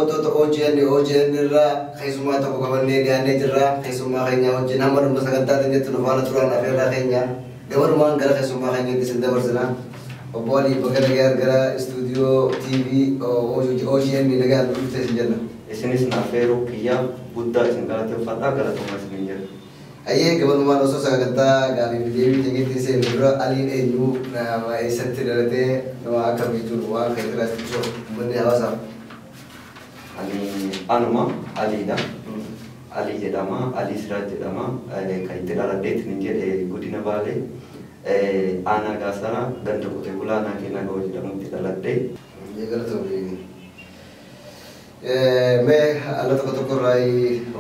daawwattoota OGN irraa keessummaa tokko qabannee dhiyaannee jirra. Keessummaa keenya wajjin hamma dhuma sagantaatiin jettu nu faana turan afeerraa keenya gabanumaan gara keessummaa keenyatti isin dabarsina. Obbo Alii bakka nagaa gara istuudiyoo TV OGN nagaa dhufte isin jenna. Isinis naafeeruu kiyyaa guddaa isin galateeffadhaa galatoomaa isin jenna. Ayyee gabanumaan osoo sagantaa gaaffii deebii keenyatti seenu dura Aliin eenyu eessatti dhalatee nama akkamii jiru waan kan irratti ibsu uummanni hawaasaaf. Anuma Aliidha. Ali jedhama, Ali Siraaj jedhama. Kan itti dhaladheetiin jedhe godina Baalee. Aanaa Gaasara ganda qotee bulaa aanaa Keenaa Gawoo jedhamutti dhaladhee. Galatoomii. Mee haala tokko irraa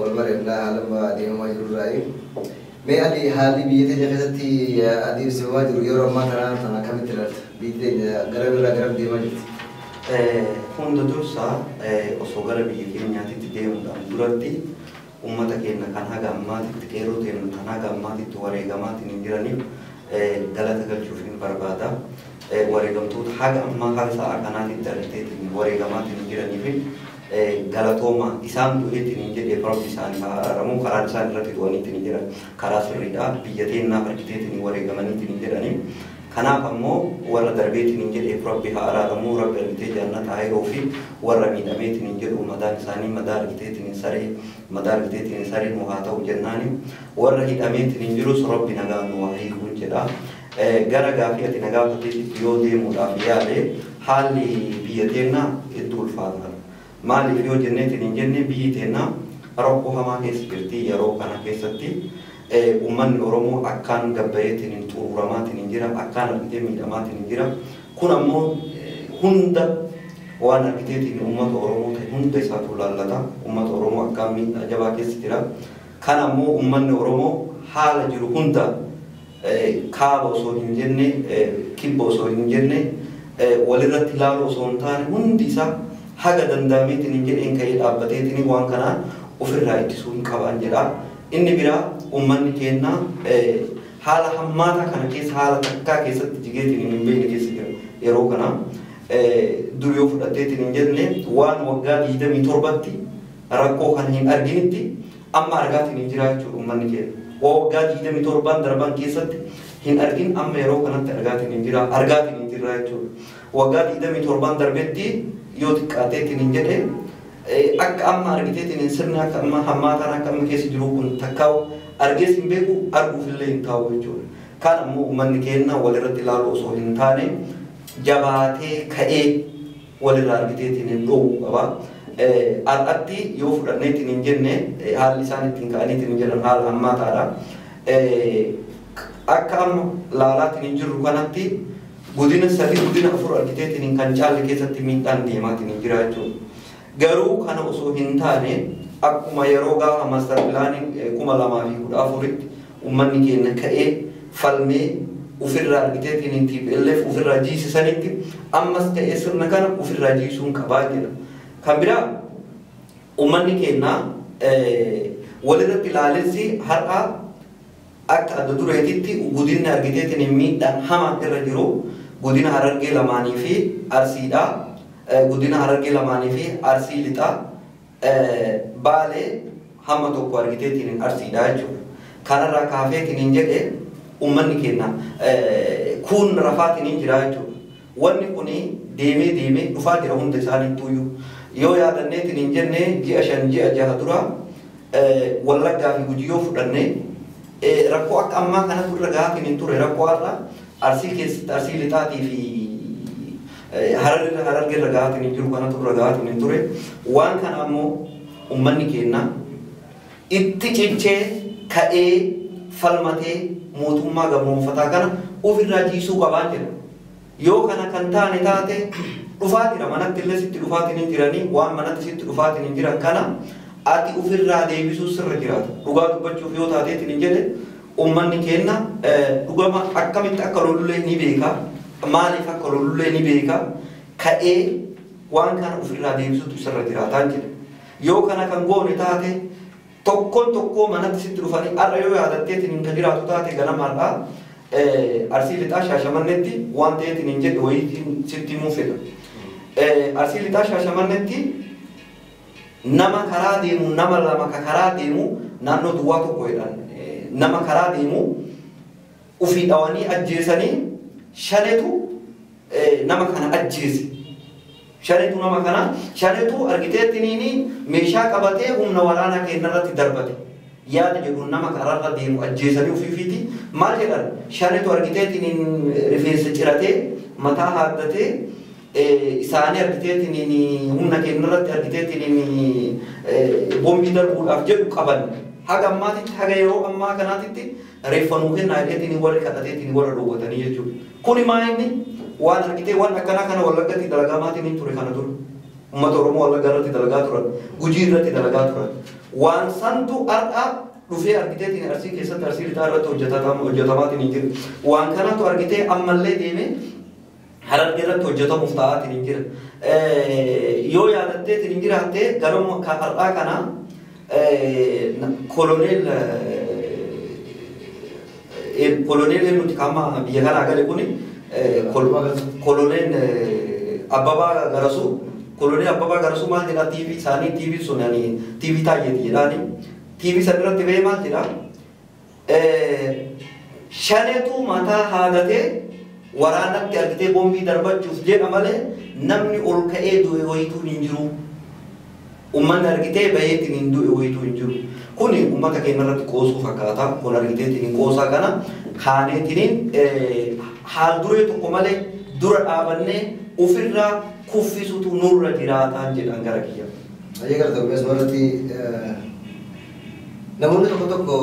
wal bareednaa haala deemamaa jiru irraa. Mee Ali haalli biyya teenya keessatti adeemsifamaa jiru yeroo ammaa kana akkamitti ilaalta? Biyyi teenya gara biraa gara deemaa jirti. Hunda dursaa osoo gara biyya keenyaatti deemuudhaan duratti uummata keenya kan haga ammaatitti qeerroo teenya kan haga ammaatitti wareegamaatiin hin jiraniif galata galchuuf hin barbaada. Wareegamtoota haga ammaa haala sa'a kanaatitti argateetiin wareegamaatiin hin jiraniif galatooma isaan du'eetiin hin jedhee rabbi isaanii haaramu karaan isaan irratti du'aniitiin hin jiran karaa sirriidhaa biyya teenyaaf argiteetiin wareegamaniitiin hin jiraniif. Kanaaf ammoo warra darbeetiin hin jedhee rabbi haaramu rabbi argitee jannata hayroo fi warra miidhameetiin hin jedhu madaan isaanii madaa argiteetiin hin saree nu haa ta'u jennaani warra hidhameetiin hin jirus rabbi nagaa nu haa hiikuu jedha. Gara gaaffii ati nagaa uffateetti yoo deemuudhaaf yaale haalli biyya teenyaa hedduu ulfaata. Maaliif yoo jenneetiin hin jenne biyyi teenyaa rakkoo hamaa keessa jirti yeroo kana keessatti. Uummanni Oromoo akkaan gabbayeetiin hin xuruuramaatiin hin jira akkaan argitee miidhamaatiin hin jira kun ammoo hunda waan argiteetiin uummata Oromoo ta'e hunda isaatu laallata uummata Oromoo akkaan miidhaa jabaa keessa jira kan ammoo uummanni Oromoo haala jiru hunda kaaba osoo hin jenne kibba osoo hin jenne walirratti ilaaluu osoo hin taane hundi isaa haga danda'ameetiin hin jedheen ka'ee dhaabbateetiin waan kanaa ofirraa ittisuu hin qaban jedha. Inni biraa uummanni keenya haala hammaata kana keessa haala takkaa keessatti jigeetiin hin beekne keessa jira yeroo kana dur yoo fudhateetiin hin jenne waan waggaa 27tti rakkoo kana hin arginitti amma argaatiin hin jira jechuudha uummanni keenya. Waggaa 27 darban keessatti hin argin amma yeroo kanatti argaatiin hin jira jechuudha. Waggaa 27 darbetti yoo xiqqaateetiin hin jedhe akka amma argiteetiin sirni akka amma hammaataan akka amma keessa jiru kun takkaa'u argees hin beeku arguufillee hin taa'u jechuudha. Kan ammoo uummanni keenya walirratti ilaalu osoo hin taane jabaatee ka'ee walirraa argiteetiin hin dhoowwu qaba. Har'atti yoo fudhanneetiin hin jenne haalli isaan ittiin ka'aniitiin hin jedhan haala hammaataadha. Akka amma laalaatiin hin jirru kanatti godina 3 godina 4 argiteetiin kan caalle keessatti miidhaan deemaatiin hin jira jechuudha. Garuu kana osoo hin taane akkuma yeroo gaafa master pilaaniin 2014tti uummanni keenya ka'ee falmee ofirraa argiteetiin hin TPLF ofirraa jiisisanitti ammas ka'ee sirna kana ofirraa jiisuun qabaa jedha. Kan biraa uummanni keenya walirratti ilaalessi har'a akka adda dureetitti godinni argiteetiin miidhaan hamaa irra jiru godina Harargee lamaanii fi Arsiidhaa. Godina Harargee lamaanii fi Arsii lixaa Baalee hamma tokko argiteetiin Arsiidhaa jechuudha. Kanarraa kaafeetiin hin jedhe uummanni keenya kun rafaatiin hin jira jechuudha. Wanni kun deemee dhufaa jira hunda isaaniittuyyuu. Yoo yaadanneetiin hin jenne ji'a 5 ji'a 6 dura Wallaggaa fi Gujii yoo fudhanne rakkoo akka ammaa kanatu irra gahaatiin hin ture rakkoo har'a Arsii keessatti Arsii lixaatii fi Harargee irra gahaatiin hin jiru kanatu irra gahaatiin hin ture waan kana ammoo uummanni keenya itti cichee ka'ee falmatee mootummaa gamnoonfataa kana ofirraa jiisuu qabaan jedha. Yoo kana kan taane taate dhufaa jira manatti illee sitti dhufaatiin hin jiranii waan manatti sitti dhufaatiin hin jiran kana ati ofirraa deebisuu sirra jiraata. Dhugaa dubbachuuf yoo taateetiin hin jedhe uummanni keenya dhugama akkamitti akka lolullee ni beeka. Maaliif akka lolullee ni beeka ka'ee waan kana ofirraa deebisuutu sirra jiraataa jedha. Yoo kana kan goone taate tokko manatti sitti dhufanii har'a yoo yaadatteetiin hin jiraatu taate ganamarraa Arsii lixaa Shaashamannetti waan ta'eetiin hin jedhe wayii sitti himuu fedha. Arsii lixaa Shaashamannetti nama karaa deemu nama lama ka karaa deemu naannoo duwwaa tokko jedhan nama karaa deemu ufii dhawanii ajjeesanii shanetu nama kana ajjeese shanetu nama kana shanetu argiteettiniini meeshaa qabatee humna waraanaa keenyarratti darbate yaada jedhu nama karaarra deemu ajjeesanii ufiifiiti maal jedhan shanetu argiteettiniin rifeensa ciratee mataa haaddatee isaanii argiteettiniin humna keenyarratti argiteettiniin boombii darbuudhaaf jedhu qaban haga ammaatitti haga yeroo ammaa kanaatitti reeffanuu kennaa jedheettiniin warri kadhateettiniin warra dhoowwatanii jechuudha. Kuni maa inni waan argitee waan akkanaa kana Wallaggatti dalagaa maatiin ture kana ture. Uummata Oromoo Wallaggaa irratti dalagaa turan, Gujii irratti dalagaa turan. Waan santu har'a dhufee argiteetiin Arsii keessatti Arsii lixaa irratti hojjetamaatiin hin jiru. Waan kanatu argitee ammallee deemee Harargee irratti hojjetamuuf ta'aatiin hin jira. Yoo yaadatteetiin hin jiraattee garuu har'aa kana koloneel nuti kama biyya kanaa gale kuni koloneel Abbabaa Garasuu koloneel Abbabaa Garasuu maal jedhaa TV isaanii TV sun TV taayyeeti jedhaani TV san irratti ba'ee maal jedhaa shaneetu mataa haadatee waraanatti argitee boombii darbachuuf jedha malee namni ol ka'ee du'e wayituu hin jiru. Uummanni argitee baheetiin hin du'e wayituu hin jiru. Kuni uummata keenya irratti qoosuu fakkaata. Kun argiteetiin qoosaa kana kaaneetiin haal duree tokko malee dura dhaabannee ofirraa kuffisutu nurra jiraataan jedhan gara kiyya. Ajee gara darbees warratti namoonni tokko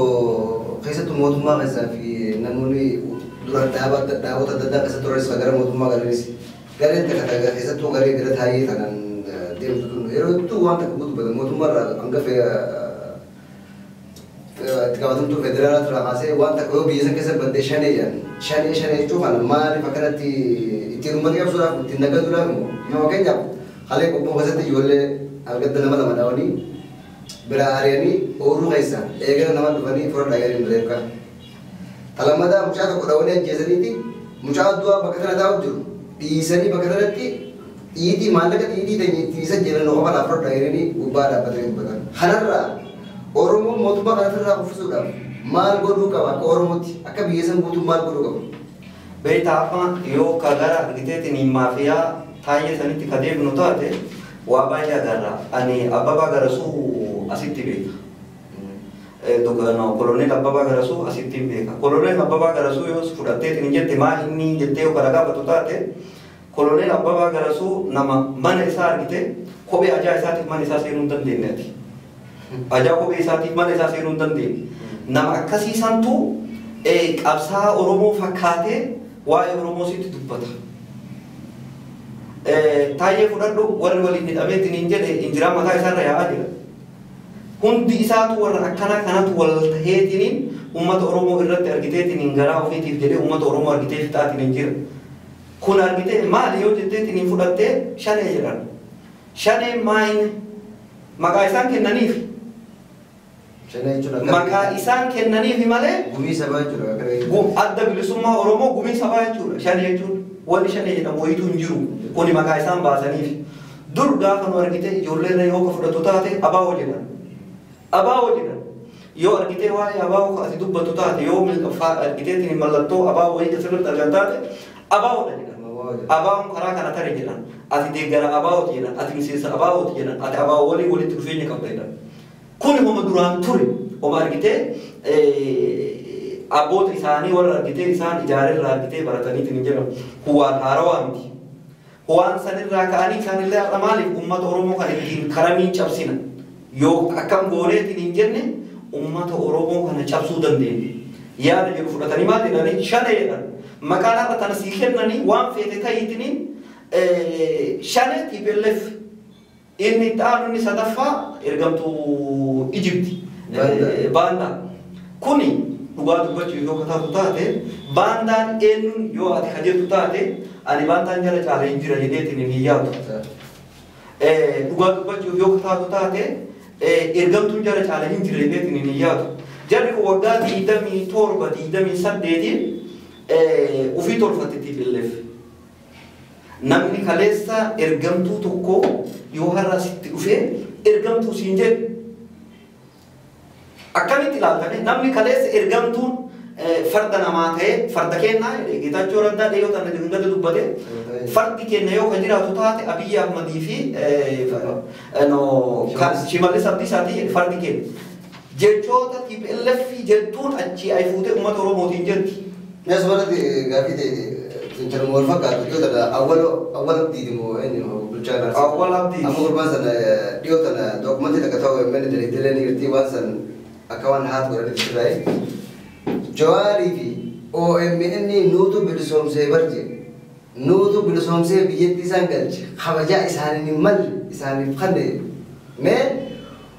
keessattuu mootummaa keessaa fi namoonni dura dhaabota adda addaa keessatti turres gara mootummaa galanis gareen takka keessattuu garee bira taa'ee tanan deemtu yeroo hedduu waan takka guutuu mootummaa irraa hanga itti gaafatamtuu federaalaa tura kaasee waan takka yoo biyya san keessa baddee shanee jechuun kan maaliif akkanatti ittiin uummata qabsuudhaaf ittiin nagaduudhaaf yoo fakkeenyaaf halee qophoo keessatti ijoollee argadda nama lama dhaawanii bira ari'anii ooluu keessaa eegala nama dhufanii fura dhaganii reefka. Talammadaa mucaa tokko dhaawanii ajjeesaniiti mucaa du'aa bakka kana taa'uuf jiru dhiisanii bakka kanatti dhiitii maallaqa dhiitii tiisa jedhan qofa laaf fura dhaganii gubbaa dhaabbatanii dubbatan. Kanarraa Oromoo mootummaa kanarraa uffisuudhaaf maal godhuu qaba akka Oromootti akka biyya san guutuu maal godhuu qaba? Beektaa yoo kagara argiteetiin maafiyaa taayee sanitti ka deemnu taate waa baay'ee agarra. Ani Abbabaa Garasuu asitti beeka. Koloneel Abbabaa Garasuu asitti beeka. Koloneel Abbabaa Garasuu yoo fudhatteetiin jette maa inni jettee yoo kana gaafatu taate koloneel Abbabaa Garasuu nama mana isaa argite kophee ajaa isaatiif mana isaa seenuu hin dandeenyeeti. Ajaa kophee isaatiif mana isaa seenuu hin dandeenye. Nama akkasiisantu qabsaa Oromoo fakkaatee waa'ee Oromoo sitti dubbata. Taayee fudhadhu warri waliin hidhameetiin hin jedhe injiraan mataa isaarra yaa'aa jira. Hundi isaatu warra akkanaa kanatu wal taheetiin uummata Oromoo irratti argiteetiin garaa ofiitiif jedhee uummata Oromoo argitee fixaatiin hin jira. Kun argitee maali yoo jetteetiin fudhattee shanee jedhan. Shanee maayini maqaa isaan kennaniif. Maqaa isaan kennaniif malee gumii sabaa jechuudha. Adda bilisummaa Oromoo gumii sabaa jechuudha. Shanee jechuudha. Wanni shanee jedhamu wayituu hin jiru. Kuni maqaa isaan baasaniif. Dur gaafa nu argite ijoollee yoo ka fudhatu taate abaa'oo jedhan. Abaa'oo jedhan. Yoo argitee waa'ee abaa'oo ati dubbatu taate yoo argiteetiin mallattoo abaa'oo wayii asirratti argan taate abaa'oodha jedhan. Abaa'oon karaa kana tare jedhan. Ati deeggara abaa'ooti jedhan. Ati miseensa abaa'ooti jedhan. Ati abaa'oo waliin walitti dhufeenya qabda jedhan. Kuni homa duraan ture. Homa argitee abboota isaanii warra argitee isaan ijaarerraa argitee barataniitiin hin jedhamu. Huwaan haarawaa miti. Huwaan sanirraa ka'anii isaanillee har'a maaliif uummata Oromoo kan ittiin karamiin cabsina. Yoo akkam gooneetiin hin jenne uummata Oromoo kana cabsuu dandeenya. Yaada jedhu fudhatanii maal jedhanii shanee jedhan. Maqaan har'a tana sii kennanii waan feete ta'iitiin shanee TPLF inni itti aanu inni sadaffaa ergamtuu Ijipti. Baandaa. Kuni dhugaa dubbachuuf yoo kataatu taate baandaan eenyuun yoo ati kajettu taate ani baandaan jala caalee hin jira jedheetiin hin yaadu. Dhugaa dubbachuuf yoo kataatu taate ergamtuun jala caalee hin jira jedheetiin hin yaadu. Jarri kun waggaa 27-28 ofii tolfatte TPLF. Namni kaleessa ergamtuu tokko yoo har'a sitti dhufee ergamtuu siin jedhu akkamitti ilaaltame namni kaleessa ergamtuun farda namaa ta'e farda kennaa Geetaachoo Raddaa dhiyoo kana dingata dubbate fardi kenna yoo kan jiraatu taate Abiyyi Ahmadii fi Shimallis Abdiisaatii fardi kenna jechoota TPLF jettuun achi ay fuutee uummata Oromootiin jirti. Mees barate gaafii ta'e Sincharum wal fakkaatu dhiyoo tana awwal abdiiti moo eenyu bulchaan awwal abdiiti. Amma gurbaan sana dhiyoo tana dookumantii takka ta'uu menne daleelee ni irtii waan san akka waan haat godhanitti jiraaye. Jawaarii fi OMN nuutu bilisoomsee barje nuutu bilisoomsee biyyatti isaan galche kabajaa isaanii malli isaaniif kanne mee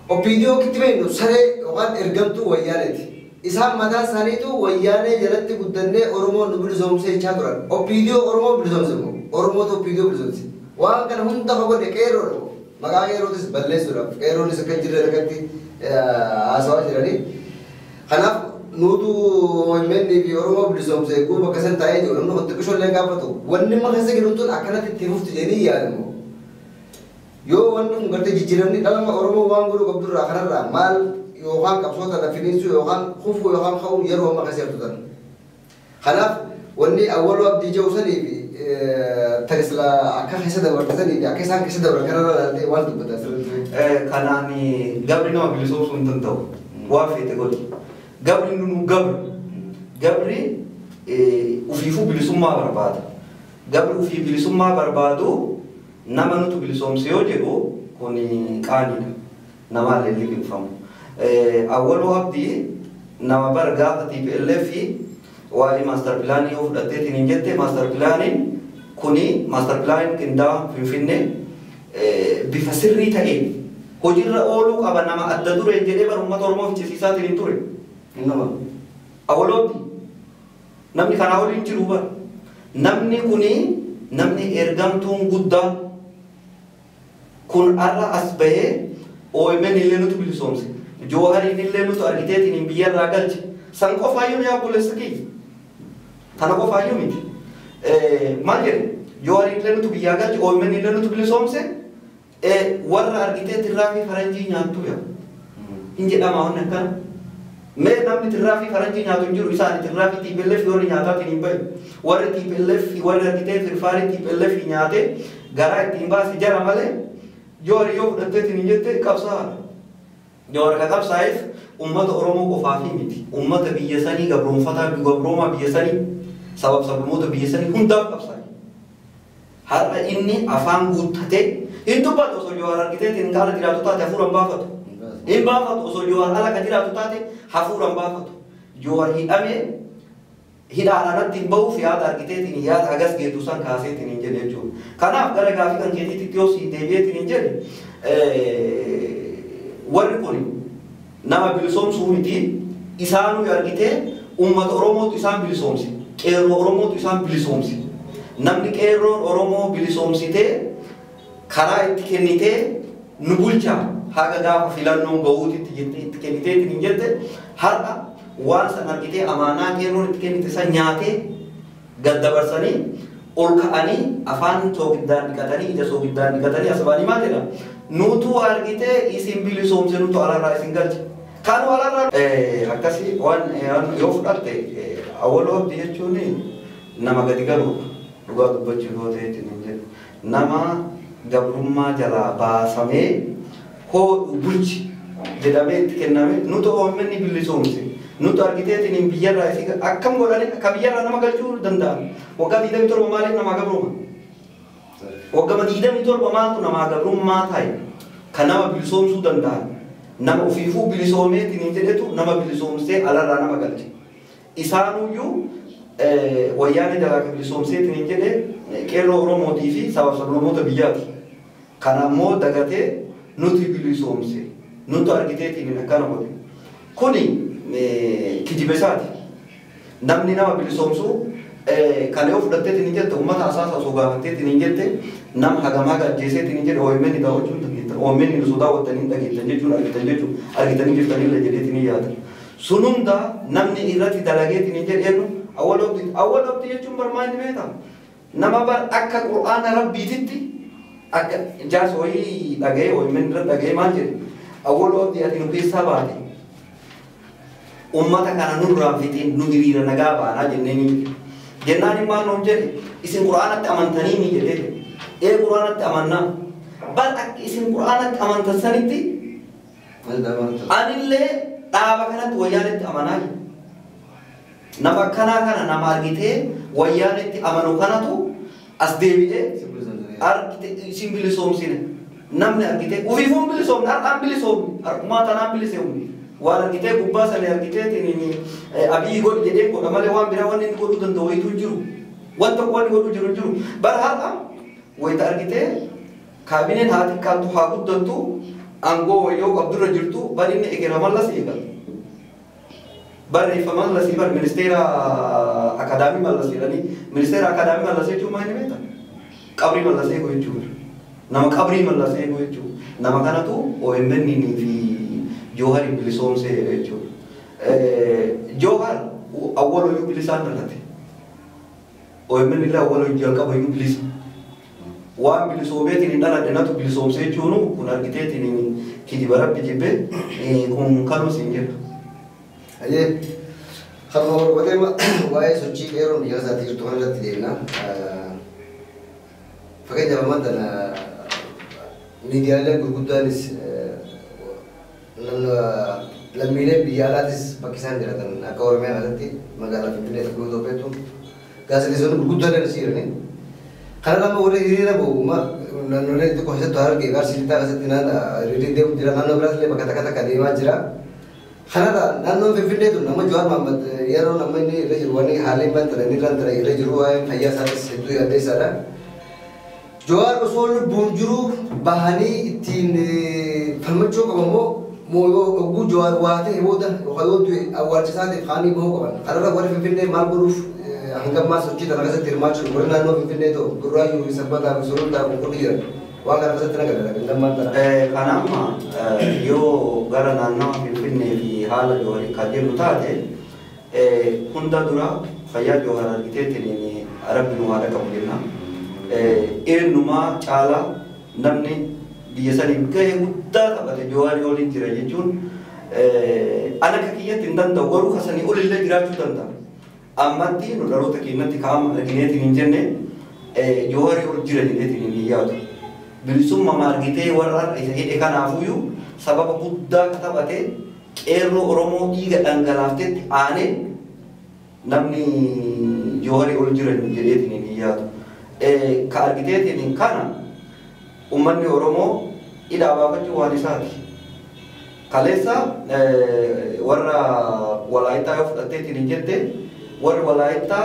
opiidiyoo kitti beeknu saree yookaan ergamtuu wayyaaneeti. Isaan mataa isaaniitu wayyaanee jalatti guddannee Oromoo nu bilisoomsee jechaa turan. Opiidiyoo Oromoo bilisoomse moo Oromootu opiidiyoo bilisoomse. Waan kana hunda fagoodhe qeerroodha moo maqaa qeerrootis balleessuudhaaf qeerroonis akka jirre irratti haasawaa jiranii. Kanaaf nuutu OMN fi Oromoo bilisoomse guuba akkasan taa'ee jiru namni hotti qishoollee gaafatu wanni amma keessa jiruun akkanatti itti fufti jedhanii yaadamu. Yoo wanni kun gartee jijjiiramni dhalama Oromoo waan godhu qabdurraa kanarraa maal yookaan qabsoota lafiniisu yookaan kufuu yookaan ka'uu yeroo amma keessa jirtu tan. Kanaaf wanni awwaluu abdii jiru sanii fi tarisla akka keessa dabartanii fi akka isaan keessa dabartan kanarraa ilaaltee waan dubbataa sirriitti. Kanaan gabri nama bilisoomsuu hin danda'u waan feete godhi. Gabri nunu gabri ufiifuu bilisummaa barbaada. Gabri ufii bilisummaa barbaadu nama nutu bilisoomse yoo jedhu kun qaaniidha. Nama leelliqinfamu. Awwaluu abdii nama bara gaafa TPLF waa'ee maaster pilaanii yoo fudhatteetiin hin jette maaster pilaaniin kuni maaster pilaaniin qindaa'aa Finfinnee bifa sirrii ta'een hojiirra ooluu qaba nama adda dureen jedhee bara uummata Oromoo fichisiisaatiin hin ture. Awwaluu abdii namni kanaa waliin jiru bara namni kuni namni ergamtuun guddaa kun arra as bahee OMN illee nutu bilisoomse Jawahariin illee nutu argiteetiin hin biyyarraa galche san qofaayyuu yaa buleessa kiyya tana qofaayyuu miti maal jedhe Jawahariin illee nutu biyyaa galche OMN illee nutu bilisoomse warra argitee tirraa fi faranjii nyaattu yaa hin jedhamaa wanni akkana mee namni tirraa fi faranjii nyaatu hin jiru isaan tirraa fi TPLF warri nyaataatiin hin bahe warri TPLF warri argitee firfaarii TPLF nyaate garaa ittiin baase jara malee Jawahari yoo fudhatteetiin hin jette qabsaa'aadha. Jawahari ka qabsaa'eef uummata Oromoo qofaa fi miti uummata biyya sanii gabroomaa biyya sanii sablammoota biyya sanii hundaaf qabsaa'e. Har'a inni afaan guuttatee hin dubbatu osoo Jawahari argiteetiin hin ala jiraatu taate hafuura hin baafatu. Hin baafatu osoo Jawahari ala ka jiraatu taate hafuura hin baafatu. Jawahari hidhamee hidhaadhaanatti hin bahuuf yaada argiteetiin yaada hagas geetu san kaaseetiin hin jedhe jechuudha. Kanaaf gara gaafii kan keetiitti yoo si deebi'eetiin hin jedhe warri kun nama bilisoomsuu miti isaanuu argitee uummata Oromootu isaan bilisoomse qeerroo Oromootu isaan bilisoomse namni qeerroon Oromoo bilisoomsitee karaa itti kennitee nu bulchaa haga gaafa filannoon gahuutitti itti kenniteetiin hin jette har'a waan san argitee amaanaa qeerroon itti kennite san nyaatee gaddabarsanii ol ka'anii afaan soogiddaan dhiqatanii ija soogiddaan dhiqatanii asbaanii maal jedha nutu argitee isin bilisoomse nutu alarraa isin galche kanu alarraa akkasii waan yoo fudhatte awwaluu abdii jechuun nama gadi galuudha dhugaa dubbachuuf yoo ta'eetiin hin jedhu nama gabrummaa jalaa baasamee hoodhu bulchi jedhamee itti kenname nutu OMN bilisoomse nutu argiteetiin hin biyyarraa isii akkam godhanii akka biyyarraa nama galchuu danda'an waggaa 27 maaliif namaa gabrooma waggaa 27 maaltu namaa gabrummaa ta'e kan nama bilisoomsuu danda'an nama ufiifuu bilisoomeetiin hin jedhetu nama bilisoomsee alarraa nama galche isaanuyyuu wayyaanee jalaa bilisoomseetiin hin jedhe qeerroo Oromootii fi sablammoota biyyaati kana ammoo dagatee nuti bilisoomse nutu argiteetiin akkana godhe kuni kijibesaati namni nama bilisoomsuu kan yoo fudhatteetiin hin jette uummata asaasa osoo gaafatteetiin hin jette nama hagamaa ajjeeseetiin hin jedhe OMN daawwachuu dhageettan OMN osoo daawwattanii dhageettan jechuun argitanii jirtanillee jedheetiin hin yaatan sun hunda namni irratti dalageetiin hin jedheenu awwal abdii jechuun barmaa inni beekama nama bar akka Qur'aana Rabbiititti جاس وي دغاي وي من دغاي ما جري اول وقت ياتي نو كيسا باتي امتا كان نور رافيتين نغير نغا بانا جنني جناني ما نون جري اسم قران امنتني مي جدي اي قران امنا بل اسم قران امنت سنتي ان اللي دابا كانت ويانت امنا نما كان نما ارغيته ويانت امنو كانتو اسديبي ارغيته سيمبل سومسين نمني ارغيته وفي فون بل سوم ار بل سوم ما تنام بل سوم وارغيته غبا سنه ارغيته تني ابي يقول جدي كو مالي وان بيرا وان نقول دندو يتجرو وانت كون يقول جرو برها ويتا ارغيته كابينين هاتي كانتو حاقود دنتو انغو ويو عبد الرجلتو برين اكرام الله سيغل بري فمان الله سيبر منستيرا اكاديمي الله سيراني منستيرا اكاديمي الله سيجو ما نيمتا قبري الله سيغو يجو نما قبري الله سيغو يجو نما كانتو او امني في جوهر بلسوم سي يجو جوهر اول يو بلسان نلاتي او امني لا اول يو جلقا بيو بلس وان بلسومتي ندلا دناتو بلسوم سي جونو كون ارغيتي ني كيدي برب جيبه كون كانو سينجر aye kharma wala ma wae suci kero ni yasa tir to halat dena fakay jama dana media la gugudanis lamile biyalatis Pakistan jaratan akawar me alati magala fitne gudo petu gasli sonu gugudanis sirne kharala ma wala irina bo ma nanole to kohse tar ke gar silita gasetina ridi dev dirana no brasle bakata kata kadima jira خلاص نانو في فيديو نما جوار محمد يارو نما ني رجواني حالي من ترى نيران ترى رجوع فيا سال سيدو يدي سارا جوار بسول بونجرو بهاني تين فمچو كمو مو غو جوار واته هودا وخلو تو اول جساد خاني بو كمان خلاص ور في فيديو مال بروف هنگام ما سوچي ترى كذا ترماچ ور نانو في فيديو غرايو سبتا بسول دا كولير واغار كذا ترى كذا نما ترى انا ما يو غرنا نو في في حال جوهري كاجل تاته هندا درا فيا جوهر ارغيتيني عرب نوارا كبلنا نما چالا نمني ديساني كه مدة تبات جوهري اولين جرا يجون انا ككيه تندن دورو خسني اولله جرا تندن امتي نو درو تكينتي كام ارغيتي نجنه جوهري اول جرا يدتي ياد بلسوم ما ارغيتي ورر ايه كان افيو سبب مدة كتبته Ero Oromo iga danggalaftet ane namni johari uljuran jedeti ni yato ka argiteti ni kana ummanni Oromo ida abafachu wanisati kalesa warra walaita yoftati ni jette warra walaita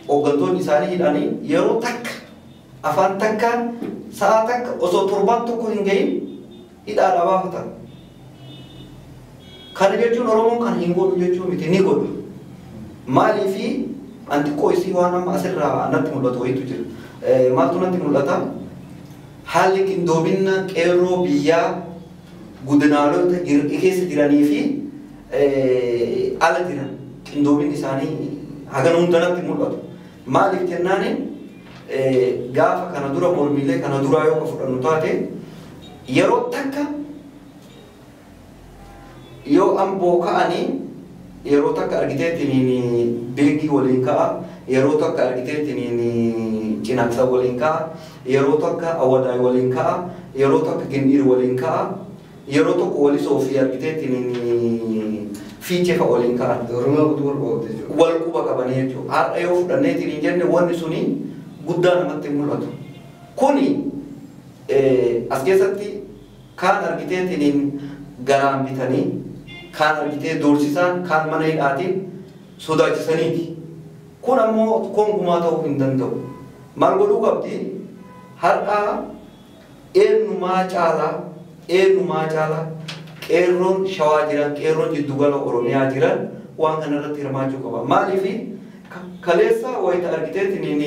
oganton isani hidani yero tak afan takkan saatak oso turban tokko hingain ida abafata kana jechuun Oromoon kan hin godhu jechuu miti ni godhu maaliifi anti qoysii waan amma asirraa natti mul'atu wayitu jira maaltu natti mul'ata haalli qindoomina qeerroo biyyaa godinaalota keessa jiranii fi ala jiran qindoominni isaanii hagan hunda natti mul'atu maaliif jennaani gaafa kana dura mormiilee kana duraa yoo fudhannu taate yeroo takka yo ambo kaani yeroo takka argiteetini beegi waliin ka'a yeroo takka argiteetini cinaqsa waliin ka'a yeroo takka awadaay waliin ka'a yeroo takka gindiir waliin ka'a yeroo tokko wali soofii argiteetini fiichefa waliin ka'a oromoo guutuu wal quba qabanii jechuudha har'a yoo fudhanneetini jenne wanni suni guddaa namatti mul'atu kuni as keessatti kaan argiteetini garaan bitanii kan argitee doorsisaan kan mana hidhaatiin sodaachisaniiti kun ammoo konkumaa ta'uu hin danda'u maal godhuu qabdi har'a eenyumaa caalaa qeerroon shawaa jiran qeerroon jiddugala oromiyaa jiran waan kana irratti hirmaachuu qaba maaliif kaleessa wayita argiteetiin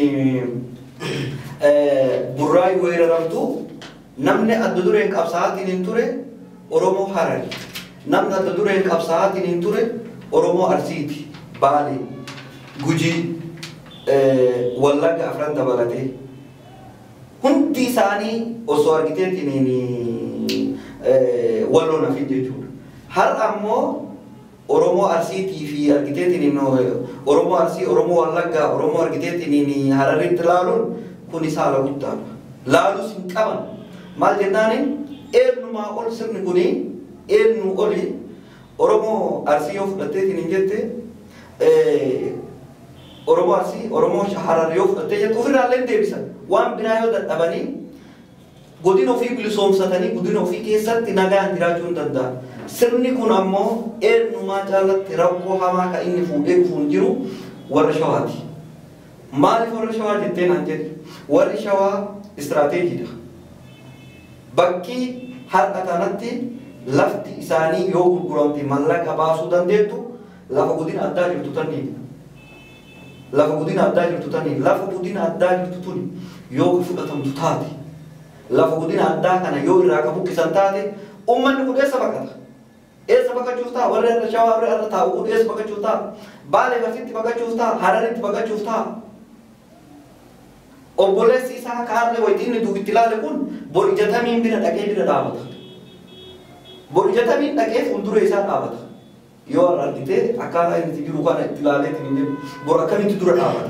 burraay weeraramtu namni adda dureen qabsaa'aatiin hin ture Oromoo Harari namni adda dureen qabsaa'aatiin hin ture Oromoo Arsiiti Baalee Gujii Wallagga afran dabalatee hundi isaanii osoo argiteetiin walloo nafi jechuudha. Har'a ammoo Oromoo Arsiitii fi argiteetiin Oromoo Arsii, Oromoo Wallaggaa, Oromoo argiteetiin Hararitti laaluun kun isaa ala guddaadha. Laalus hin qaban. Maal jennaaniin eenyumaa ol sirni kuni eenyu oli Oromoo Arsii yoo fudhatteetiin hin jette Oromoo Arsii, Oromoo Harar yoo fudhattee jette ofirraallee deebisan. Waan biraa yoo dadhabanii godina ofii bilisoomsatanii godina ofii keessatti nagaan jiraachuu hin danda'an. Sirni kun ammoo eenyumaa caalatti rakkoo hamaa kan inni fuudhee dhufuun jiru warra Shawaati. Maaliif warra Shawaa jettee naan jedhe? Warri Shawaa istiraateejiidha. Bakki har'a kanatti lafti isaanii yoo gurguramte mallaqa baasuu dandeettu lafa godina addaa jirtu taniin. Lafa godina addaa jirtu taniin. Lafa godina addaa jirtu tuni yoo fudhatamtu taate lafa godina addaa kana yoo irraa ka buqqisan taate ummanni kun eessa baqata? Eessa baqachuuf ta'a? Warri irra Shawaa warri irra taa'u kun eessa baqachuuf ta'a? Baalee Barsiitti baqachuuf ta'a? Hararitti baqachuuf ta'a? Obboleessi isaa kaarlee wayitiinni duubitti ilaale kun bor ijatamiin bira dhaqee bira dhaabata. Bor ijatamiin dhaqee fuuldura isaa dhaabata. Yoo argitee akkaataa inni jiru kana itti ilaaleetiin hin jiru bor akkamitti dura dhaabata.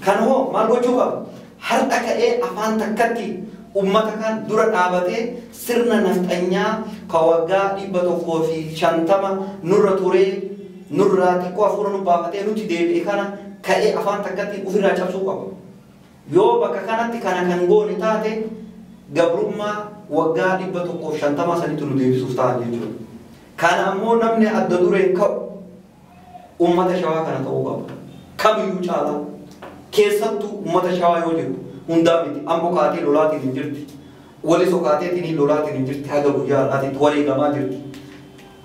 Kan hoo maal gochuu qaba? Har'a ka'ee afaan takkatti ummata kan dura dhaabatee sirna nafxanyaa ka waggaa 150 nurra turee nurraa xiqqoo hafuura nu baafatee nuti deebi'e kana ka'ee afaan takkatti ofirraa cabsuu qaba. Yoo bakka kanatti kana kan goone taate gabrummaa waggaa 150 sanitti nu deebisuuf ta'a jechuudha. Kana ammoo namni adda dureen ka'u ummata Shawaa kana ta'uu qaba. Kamiyyuu caalaa keessattuu ummata Shawaa yoo jiru hundaa miti amboo kaatee lolaatiin hin jirti. Wali sokaateetiin lolaatiin hin jirti haga guyyaa har'aatitti wareegamaa jirti.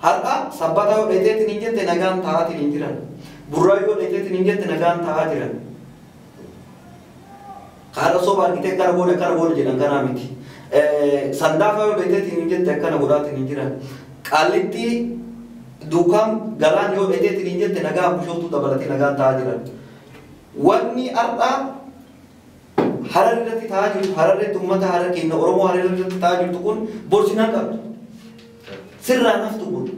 Har'a sabbata yoo dheeteetiin hin jette nagaan taa'aatiin hin jiran. Burraa yoo dheeteetiin hin jette nagaan taa'aa jiran. Kaadha soba argitee kana goone jedhan kanaa miti. Sandaafa yoo dheeteetiin hin jette akkana godhaatiin hin jiran. Qaallitti duukaan galaan yoo dheeteetiin hin jette nagaan bishooftuu dabalatee nagaan taa'aa jiran. Wanni har'a Harar irratti taa'aa jirtu, Hararratti uummata Harar keenya Oromoo Harar irratti taa'aa jirtu kun borsinaan qabdu. Sirraan haftu kun.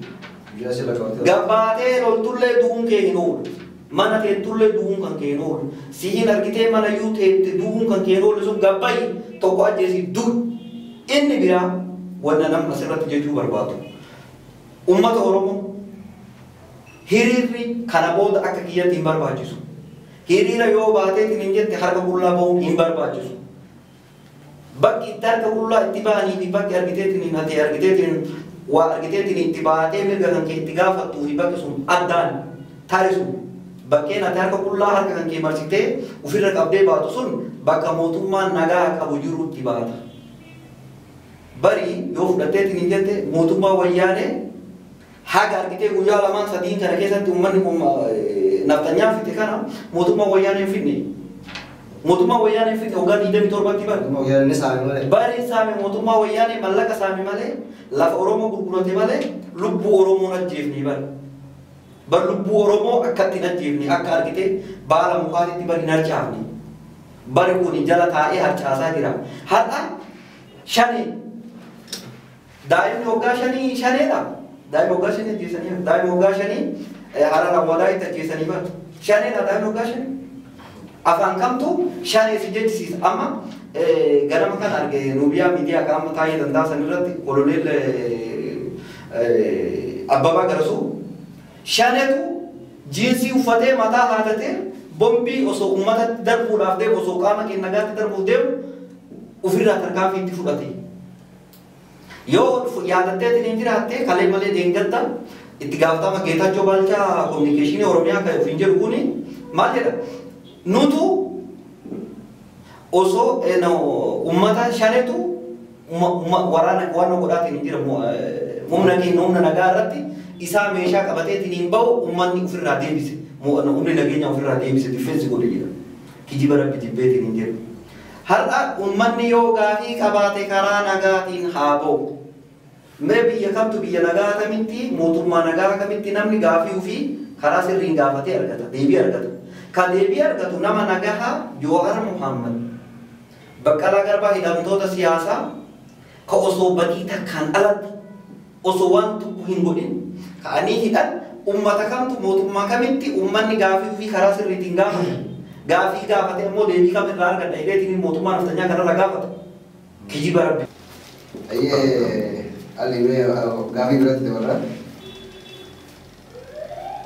Gabbaatee loltullee du'uun kee hin oolu. Mana teettullee du'uun kan kee hin oolu. Sihin argitee mana iyyuu teette du'uun kan kee hin oolu sun gabbayi tokko ajjeesii du'u. Inni biraa wanna nam asirratti jechuu barbaadu. Uummata Oromoo hiriirri kana booda akka kiyyatti hin barbaachisu. Hiriira yoo baateetiin hin jette harka qullaa bahuun hin barbaachisu. Bakki itti harka qullaa itti bahanii fi bakki argiteetiin hin hatee argiteetiin waa argiteetiin itti baatee mirga kan kee itti gaafattuu fi bakki sun addaan taasisu. Bakkeen ati harka qullaa harka kan kee marsitee ofirra qabdee baatu sun bakka mootummaan nagaa qabu jirutti baata. Bari yoo fudhatteetiin hin jette mootummaa wayyaanee haga argitee guyyaa lamaan sadiin kana keessatti uummanni naftanyaa fite kana mootummaa wayyaanee finne. Mootummaa wayyaanee fite waggaa 27tti bari. Wayyaanee saame malee. Bari saame mootummaa wayyaanee mallaqa saame malee lafa Oromoo gurgurate malee lubbuu Oromoo ajjeefne bari. Bar lubbuu Oromoo akkatti ajjeefne akka argitee baala mukaatitti bari harcaafne. Bari kun jala taa'ee harcaasaa jira. Har'a shanii daa'imni waggaa shanii shaneedha. Daa'imni waggaa shanii ajjeesanii daa'imni waggaa shanii Harar awwaalaa itti ajjeesanii bari. Shaneedha daa'imni waggaa shanii. Afaan kamtu shanii si jechisiisa. Amma ganama kan arge Nubiyaa miidiyaa qaama taa'ee danda'a san irratti koloneel Abbabaa Garasuu shaneetu jiinsii uffatee mataa haadatee bombii osoo uummatatti darbuudhaaf deemu osoo qaama keenya nagaatti darbuuf deemu ofirraa tarkaanfii itti fudhate. Yoo yaadatteetiin hin jiraatte kalee malee deengatta itti gaafatama Geetaachoo Baalchaa kominikeeshinii Oromiyaa kan ofiin jedhu kuni maal jedha? Nutu osoo uummata shaneetu waraana waan godhaatiin hin jira humna nagaa irratti isaa meeshaa qabateetiin hin bahu uummanni ofirraa deebise. Humni nageenya ofirraa deebise difeensi godhe jedha. Kijiba rabbi jibbeetiin hin jiru. Har'a uummanni yoo gaafii qabaate karaa nagaatiin haa bahu. Mee biyya kamtu biyya nagaa kamitti mootummaa nagaa kamitti namni gaafii ofii karaa sirriin gaafatee argata deebii argata. Kan deebii argatu nama nagaha Joowar Muhammad. Baqqalaa Garbaa hidhamtoota siyaasaa ka osoo badii takkaan alatti osoo waan tokko hin godhin ka'anii hidhan ummata kamtu mootummaa kamitti ummanni gaafii fi karaa sirriitiin gaafate gaafii gaafate ammoo deebii kam irraa argadha jedheetiin mootummaa naftanyaa kanarra gaafata kijiba rabbi. Alimee gaafii biratti dabalaa.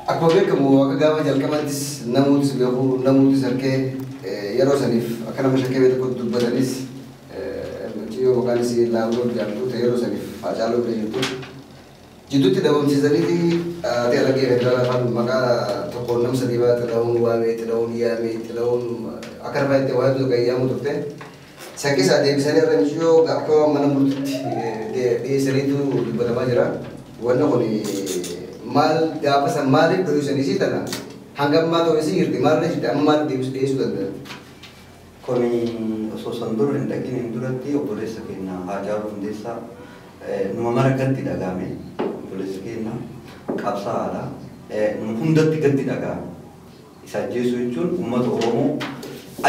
Akkuma beekamu akka gaafa jalqabattis namoottis beeku namoottis harkee yeroo saniif akka nama shakkee beeku dubbatanis yoo maqaan isii laamroo jedhamtu yeroo saniif Haacaaluu bira jirtu jidduutti dabamsiisanii ta'e argee federaalaa afaan maqaa tokkoon nam sadii baate ta'uun waamee ta'uun yaamee ta'uun akka irraa itti waa'ee tokko yaamu turte sakkisaa deebisanii irra yoo akka mana murtiitti dhiyeessaniitu dubbatamaa jira wanna kun maal gaafa san maaliif dho'isanii sii tana hanga ammaa ta'uu isii jirti maaliif jirti amma maaliif dhiyeessuu danda'a. Kuni osoo san dura hin dhaqin hin duratti obboleessa keenya Haacaaluu Hundeessaa numa mara gatti dhagahame obboleessa keenya qabsaa'aadha numa hundatti gatti dhagahame isa ajjeesuu jechuun uummata Oromoo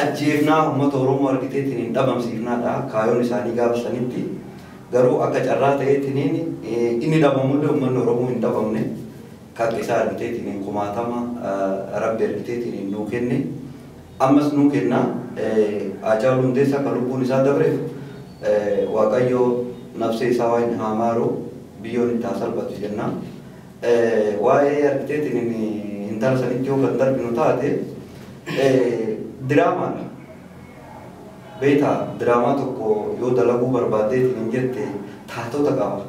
ajjeefnaa uummata Oromoo argiteetiin hin dhabamsiifnaadha kaayoon isaanii gaafa sanitti garuu akka carraa ta'eetiin inni dhabamullee uummanni Oromoo hin dhabamne kakka isaa argiteetiin kumaatama rabbi argiteetiin nuu kenne ammas nuu kenna Haacaaluu Hundeessaa kan lubbuun isaa dabreef Waaqayyo nafsee isaa waan haamaaru biyyoon itti salphatu jenna. Waa'ee argiteetiin intala sanitti yoo kan darbinu taate diraamaadha. Beektaa diraamaa tokko yoo dalaguu barbaaddeetiin hin jette taatota qaba.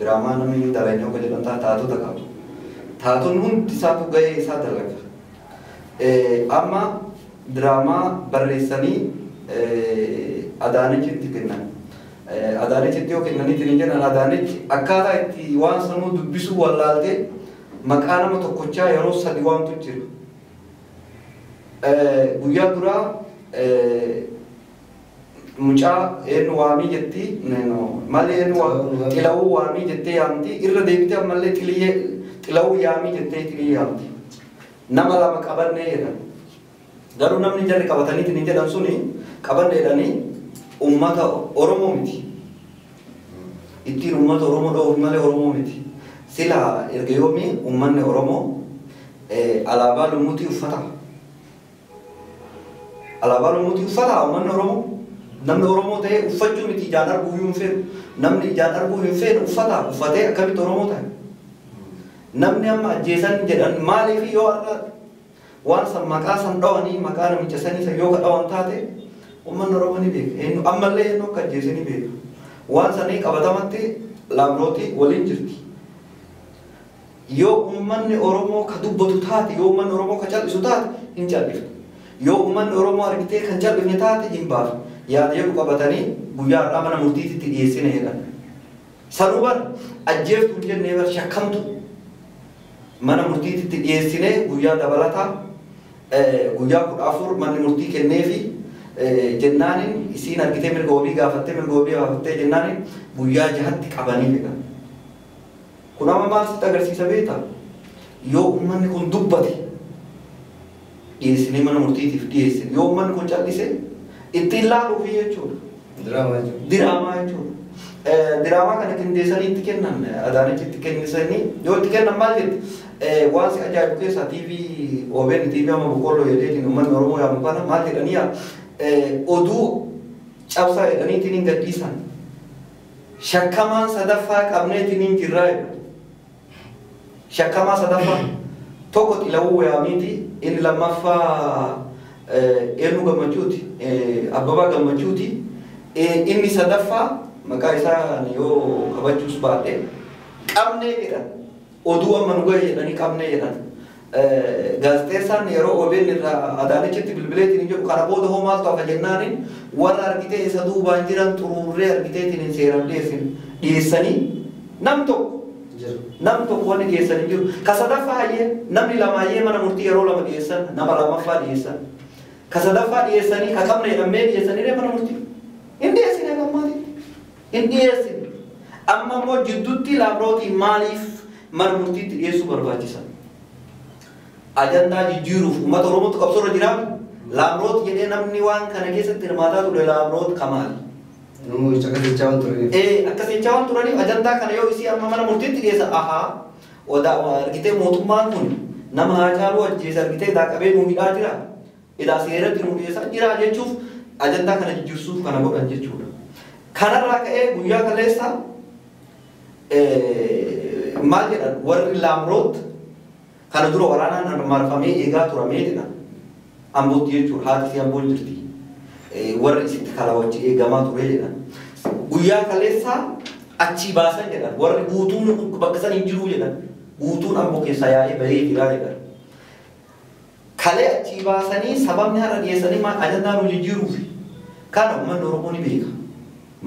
Diraamaa namni dalaguu kan jedhamu taatota qaba. Taatonni hundi isaatu gahee isaa dalaga. Amma diraamaa barreessanii Adaanichitti kennan. Adaanichitti yoo kennaniitiin hin jedhan Adaanichi akkaataa itti waan sanuu dubbisuu wallaaltee maqaa nama tokkochaa yeroo sadi waamtu jira. Guyyaa duraa mucaa eenyu waamii jetti malee eenyu xilawuu waamii jettee yaamti irra deebitee ammallee xilawuu yaamii jettee xilii yaamti. Nama lama qabannee jedhan. Garuu namni jarri qabataniitiin hin jedhan suni qabanneedhanii ummata Oromoo miti. Ittiin ummata Oromoo dhoofu malee Oromoo miti. Sila erga yoomii ummanni Oromoo alaabaa lumuutii uffata. Alaabaa lumuutii uffata ummanni Oromoo. Namni Oromoo ta'ee uffachuu miti ijaan arguu hin feenu. Namni ijaan arguu hin feenu uffata uffatee akkamitti Oromoo ta'e. Namni amma ajjeesan jedhan maaliif yoo har'a waan san maqaa san dhawanii maqaa namicha sanii san yoo ka dhawan taate ummanni Oromoo ni beeka. Ammallee eenyu akka ajjeesanii beeka. Waan sanii qabatamatti laamrooti waliin jirti. Yoo ummanni Oromoo ka dubbatu taate yoo ummanni Oromoo ka cal'isu taate hin cal'ifne. Yoo ummanni Oromoo argitee kan cal'ifne taate hin baafne. Yaada jedhu qabatanii guyyaa har'aa mana murtiitti dhiyeessine jedhan. Sanuu bar ajjeeftu hin jennee bar shakkamtu mana murtiitti dhiyeessine guyyaa dabalataa guyyaa 14 manni murtii kenneefi jennaanin isiin argitee mirga wabii gaafattee jennaanin guyyaa 6tti qabanii jedhan. Kun amma maal sitti agarsiisa beektaa? Yoo ummanni kun dubbate dhiyeessinee mana murtiitiif dhiyeessine yoo ummanni kun cal'ise ittiin laaluufi jechuudha. Diraamaa jechuudha. Diraamaa kana qindeessanii itti kennan Adaanichi itti kennisanii yoo itti kennan maal jetti waan si ajaa'ibu keessaa TV OBN TV amma boqqolloo jedheetiin uummanni Oromoo yaamu kana maal jedhanii oduu cabsaa jedhaniitiin hin gadhiisan. Shakkamaan sadaffaa qabneetiin hin jirraa jedhu. Shakkamaa sadaffaa tokko xilawuu wayaamiiti inni lammaffaa eenyu gammachuuti Abbabaa Gammachuuti inni sadaffaa maqaa isaa yoo kabachuus baadhee qabnee jedhan oduu amma nu gahe jedhanii qabnee jedhan gaazexeessaan yeroo OBN irraa Adaanichitti bilbileetiin jedhu kana booda hoo maaltu hafa jennaaniin warra argitee isa duubaan jiran xuruurree argiteetiin seeran dhiyeessanii nam tokko wanni dhiyeessanii jiru ka sadaffaa hayyee namni lama hayyee mana murtii yeroo lama dhiyeessan nama lammaffaa dhiyeessan ka sadaffaa dhiyeessanii ka qabna jedhamee dhiyeessanii mana murtii hin dhiyeessine gammaati hin dhiyeessine amma immoo jidduutti laamrootii maaliif mana murtiitti dhiyeessuu barbaachisan ajandaa jijjiiruuf uummata Oromootu qabsoorra jiraami laamroot jedhee namni waan kana keessatti hirmaataa ture laamroot kamaali. Namoonni akkasitti waan turaniif. Akkasitti waan turaniif ajandaa kana yoo isii amma mana murtiitti geessa ahaa odaa argitee mootummaan kun nama Haacaaluu ajjeesa argitee idaa qabee nuu hidhaa jira. Idaa seeratti nuu dhiyeessaa jira jechuuf ajandaa kana jijjiirsuuf kana godhan jechuudha. Kanarraa ka'ee guyyaa kaleessa maal jedhan warri laamroot kana dura waraanaan marfamee eegaa turamee jedhan ambootti jechuudha haati si amboon jirti. Warri isitti kalawwachi eegamaa ture jedhan guyyaa kaleessa achi baasan jedhan warri guutuun bakka san hin jiru jedhan guutuun amboo keessaa yaa'ee bahee jira jedhan kalee achi baasanii sababni har'a dhiyeessanii maal ajandaa nu jijjiiruuf kana uummanni Oromoo ni beeka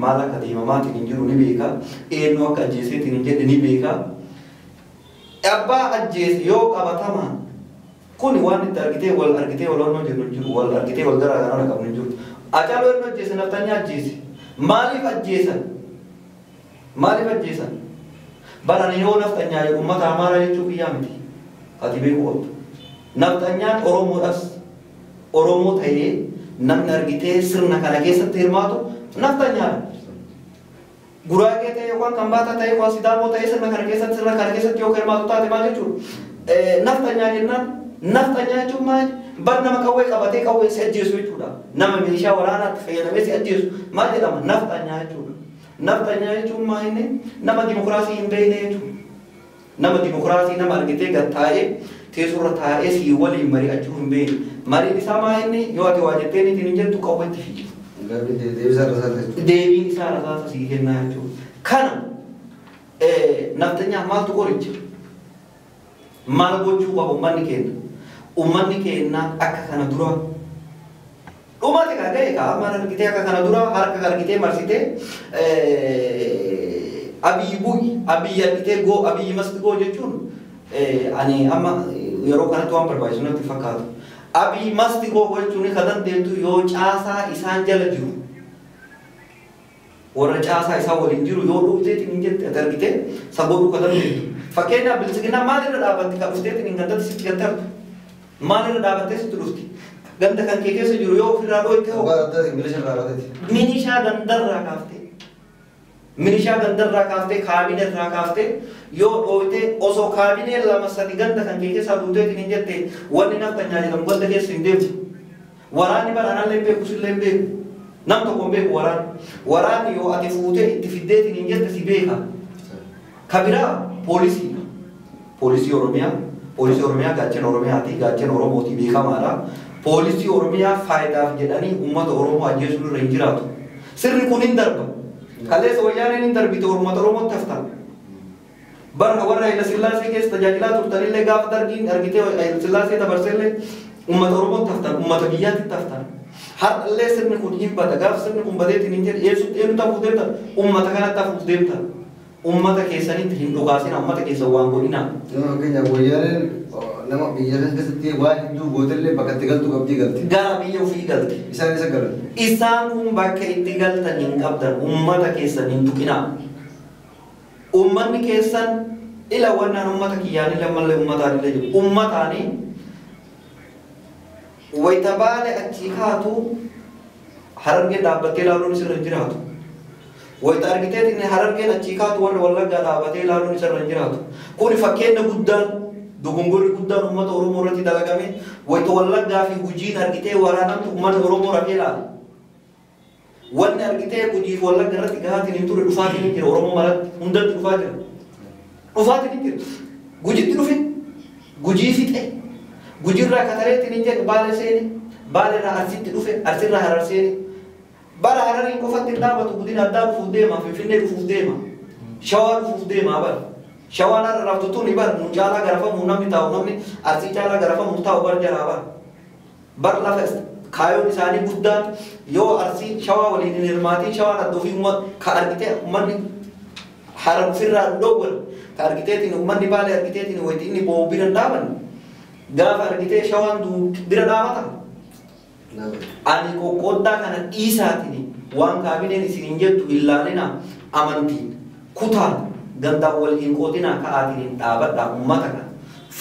maal akka deemamaatiin hin jiru ni beeka eenyu akka ajjeeseetiin hin jedhe ni beeka abbaa ajjeese yoo qabatamaa kun waan itti argitee wal onnoo jennu jiru wal argitee wal garaa garaa qabnu jiru. Haacaaluu eenyu ajjeese naftanyaa ajjeese maaliif ajjeesan barani yoo naftanyaa jedhu uummata Amaaraa jechuun biyyaa miti ati beeku qabdu naftanyaan Oromoodhas Oromoo ta'ee namni argitee sirna kana keessatti hirmaatu naftanyaadha. Guraagee ta'ee yookaan Kambaataa ta'ee yookaan Sidaamoo ta'ee sirna kana keessatti yoo hirmaatu taate maal jechuudha naftanyaa jennaan naftanyaa jechuun maal bar nama qawwee qabatee qawwee si ajjeesu jechuudha. Nama meeshaa waraanaatti fayyadamee si ajjeesu maal jedhama naftanyaa jechuudha. Naftanyaa jechuun maal inni nama dimokiraasii hin beekne jechuudha. Nama dimokiraasii nama argitee gad taa'ee teessurra taa'ee si waliin mari'achuu hin beekne. Mariin isaa maal inni yoo ati waa jettee niitiin hin jettu qawweetti fiigi. Deebiin isaa rasaasa sii kennaa jechuudha. Kana naftanyaa maaltu qoricha? Maal gochuu qaba uummanni keenya? Uummanni keenya akka kana dura dhumate kaga'e qaama argitee akka kana dura harka argitee marsitee abiyyi argitee abiyyi masti goo jechuun ani amma yeroo kanatti waan barbaachisu natti fakkaatu. Abiyyi masti goo jechuun kan dandeettu yoo caasaa isaan jala jiru warra caasaa isaa waliin jiru yoo dhufteetiin hin jette argitee sabooduu kan dandeettu. Fakkeenyaaf bilisiginaa maalirra dhaabatte kan dhufteetiin hin gandatti sitti gantartu. Maalirra dhaabattee sitti dhufti. Ganda kan kee keessa jiru yoo ofirraa dhooyte milishaa gandarraa kaaftee milishaa gandarraa kaaftee kaabineerraa kaaftee yoo dhooyte osoo kaabinee lama sadi ganda kan kee keessaa duuteetiin hin jette wanni naftanyaa jedhamu ganda keessa hin deemtu. Waraanni baraanallee hin beeku sillee hin beeku. Nam tokko hin beeku waraanni yoo ati fuutee itti fiddeetiin hin jette si beeka. Kabiraa poolisii Oromiyaa gaachana Oromiyaati gaachana Oromooti beekamaadha. Poolisii Oromiyaa faayidaaf jedhanii uummata Oromoo ajjeesuu irra hin jiraatu. Sirni kun hin darba. Kaleessa wayyaaneen hin darbite uummata Oromootti haftan. Bara warra Hayila Sillaasee keessa tajaajilaa turtanillee gaafa dargiin argitee Hayila Sillaasee dabarseellee uummata Oromootti haftan, uummata biyyaatti haftan. Har'allee sirni kun hin bada gaafa sirni kun badeetiin hin jedhe eenyutu hafuuf deemtan uummata kanatti hafuuf deemtan. Ummata keessanitti hin dhugaasina ummata keessa waan godhina. Keenya wayyaaneen nama biyya keessatti waan hedduu gootellee bakka itti galtu qabdii galti. Gara biyya ofii galti. Isaan isa galan. Isaan kun bakka itti galtan hin qabdan ummata keessan hin tuqina. Ummanni keessan ila wannaan ummata kiyyaan ila mallee ummataan ila jiru. Ummataanii wayita baale achi kaatu Harargee dhaabbattee ilaaluun isirra hin jiraatu. Wayita argiteetiin Harargeen achi kaatu warra Wallaggaa dhaabatee ilaaluun isarra hin jiraatu. Kun fakkeenya guddaan dogongorri guddaan uummata Oromoo irratti dalagame wayita Wallaggaa fi Gujiin argitee waraanamtu uummanni Oromoo rafee ilaala. Wanni argitee Gujii fi Wallagga irratti gahaatiin hin ture dhufaatiin hin jira Oromoo maratti hundatti dhufaa jira. Dhufaatiin hin jira. Gujitti dhufe Gujii fixe Gujiirraa Katareetiin hin jedhe Baale seene Baaleerraa Arsiitti dhufe Arsirraa Harar seene. Bara Harariin qofatti hin dhaabatu Gudiin addaa dhufuuf deema Finfinnee dhufuuf deema Shawaa dhufuuf deema bara Shawaan har'a raftutuun bara nu caalaa garafamu namni taa'u namni Arsii caalaa garafamu taa'u bara jaraa bara lafa kaayoon isaanii guddaan yoo Arsii Shawaa waliin hin hirmaatiin Shawaan adda ofii ka argitee uummanni Harar ofirraa dhowwan ka argiteetiin uummanni Baalee argiteetiin wayitii inni boo'u bira dhaaban gaafa argitee Shawaan bira dhaabata. Ani qoqqooddaa kana dhiisaatiin waan kaabineen isin hin jettu ilaalina amantiin kutaan gandaan wal hin qoodinaa ka'aatiin hin dhaabadhaa uummata kana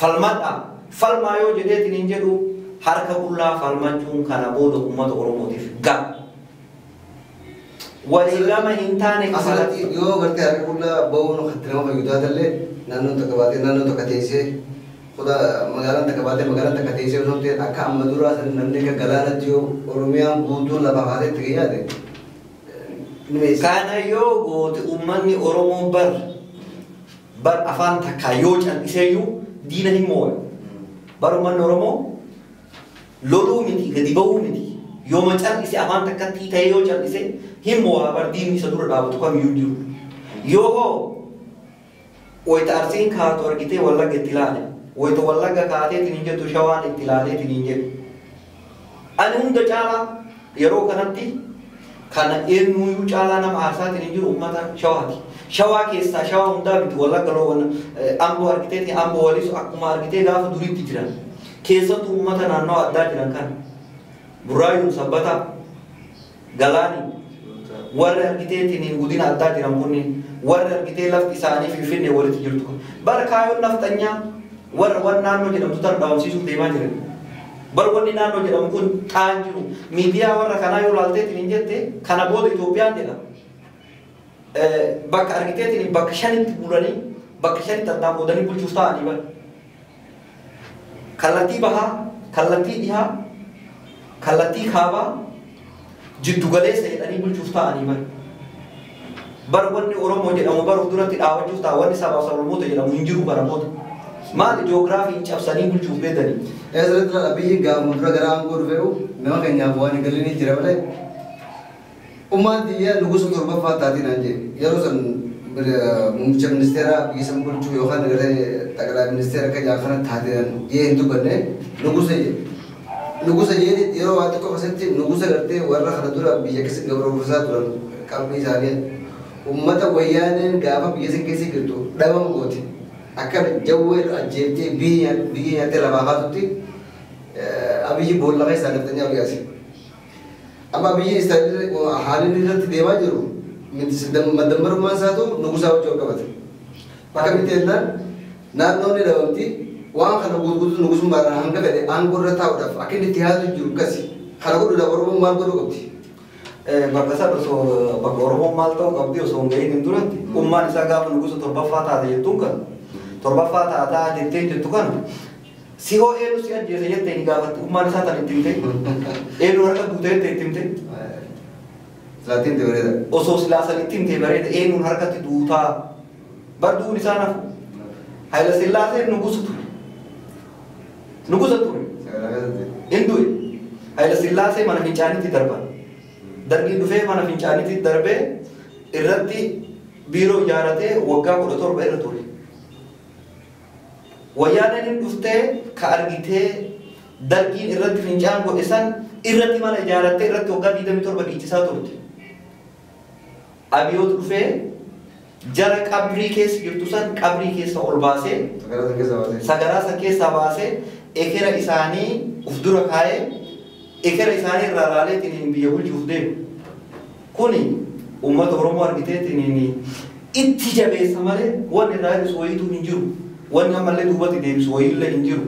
falmadhaa falmaa yoo jedheetiin hin jedhu harka qullaa falmachuun kana booda uummata Oromootiif ga'a. Waliigama hin taane asirratti yoo gartee harka qullaa ba'uun hatti nama fayyadu illee naannoon takka baatee naannoon takka teessee magaalaan takka baatee magaalaan takka teessee osoo ta'e akka amma duraa namni akka galaanatti yoo Oromiyaan guutuun lafa baatee itti yaade. Kana yoo goote uummanni Oromoo bar afaan takka yoo cal'iseeyyuu diina hin moo'e. Bar uummanni Oromoo loluu miti gadi ba'uu miti. Yoo ma cal'ise afaan takkatti ta'ee yoo cal'ise hin moo'aa bar diinni isa dura dhaabatu kamiyyuu jiru. Yoo wayita Arsiin kaatu argitee Wallagga itti ilaale. Wayita Wallagga kaateetiin hin jettu Shawaan itti ilaaleetiin hin jedhu. Ani hunda caalaa yeroo kanatti kana eenyuyyuu caalaa nama aarsaatiin hin jiru uummata Shawaati. Shawaa keessaa Shawaa hundaa miti Wallagga loowwan Amboo argiteeti Amboo walisu akkuma argitee gaafa duriitti jiran. Keessattuu uummata naannoo addaa jiran kana. Buraayyuun Sabbataa Galaanii warri argiteetiin guddina addaa jiran kunniin warri argitee lafti isaanii Finfinnee walitti jirtu kun bara kaayoon naftanyaa warra waan naannoo jedhamtu tan dhaawamsiisuuf deemaa jiran. Bar wanni naannoo jedhamu kun ta'an jiru miidiyaa warra kanaa yoo laalteetiin hin jette kana booda Itoophiyaan jedha. Bakka argiteetiin bakka shanitti bulanii bakka shanitti addaan qoodanii bulchuuf ta'anii bara. Kallattii bahaa, kallattii dhihaa, kallattii kaabaa jiddu galeessa jedhanii bulchuuf ta'anii bara. Bar wanni Oromoo jedhamu baruuf duratti dhaabachuuf ta'a wanni sabaaf sablammoota jedhamu hin jiru baramoota. Maali ji'oogiraafii cabsanii bulchuuf beekanii. Asirratti biyyi gaafa dura gara aangoo dhufeeru nama keenyaaf waan hin galinii jira malee ummaan biyya nugusa torbaffaa taatiin aan jedhe yeroo san muummicha ministeera biyya san bulchuu yookaan xaqilaa ministeera akka jaakana taateen jee hin dubbanne nugusa jedhe. Nugusa jedhe yeroo waan xiqqoo keessatti nugusa gartee warra kana dura biyya keessa gabroofisaa turan qabni isaanii ummata wayyaaneen gaafa biyya san keessa jirtu dhabama gooti. Akka jawwee ajjeeftee biyya nyaattee lafaa baatutti abiyyi boolla keessaa daftanii abiyyaasi. Amma abiyyi haalli irratti deemaa jiru madammarummaan isaatu nugusaa wajjin qabate. Bakka miti jennaan naannoon dhabamti waan kana guutuutu nugusummaadhaan hanga fedhe aangoo irra taa'uudhaaf akka inni itti yaadu jiru akkasi. Kana godhuudhaaf Oromoon maal godhuu qabdi? Bakka isaa osoo bakka Oromoon maal ta'uu qabdi osoo hin gahiin duratti ummaan isaa gaafa nugusa torbaffaa taate jettuun kan torbaffaa taataa jettee jettu kan si hoo eenyu si ajjeese jettee ni gaafatti ummaan isaa tan itti himte eenyu harka guutee jettee itti himte. Silaatiin bareeda. Osoo silaasan itti himte bareeda eenyuun harkatti duutaa barduun isaa nafu. Hayila Sillaaseen nugusa ture. Nugusa ture. Hindu'e. Hayila Sillaasee mana fincaanitti darban. Dargii dhufee mana fincaanitti darbee irratti biiroo ijaaratee waggaa 17 irra ture. Wayyaaneen dhuftee ka argitee dargiin irratti fincaan godhe san irratti mana ijaarattee irratti waggaa 27 dhiichisaa turte. Abiyoot dhufee jara qabrii keessa jirtu san qabrii keessa ol baasee sagaraa san keessaa baasee ekera isaanii uf dura kaa'ee ekera isaanii irraa laaleetiin biyya bulchuuf deemu. Kuni uummata Oromoo argiteetiin itti jabeessa malee wanni irraa hir'isu wayiitu hin jiru. Wanni ammallee duubatti deebisu wayiillee hin jiru.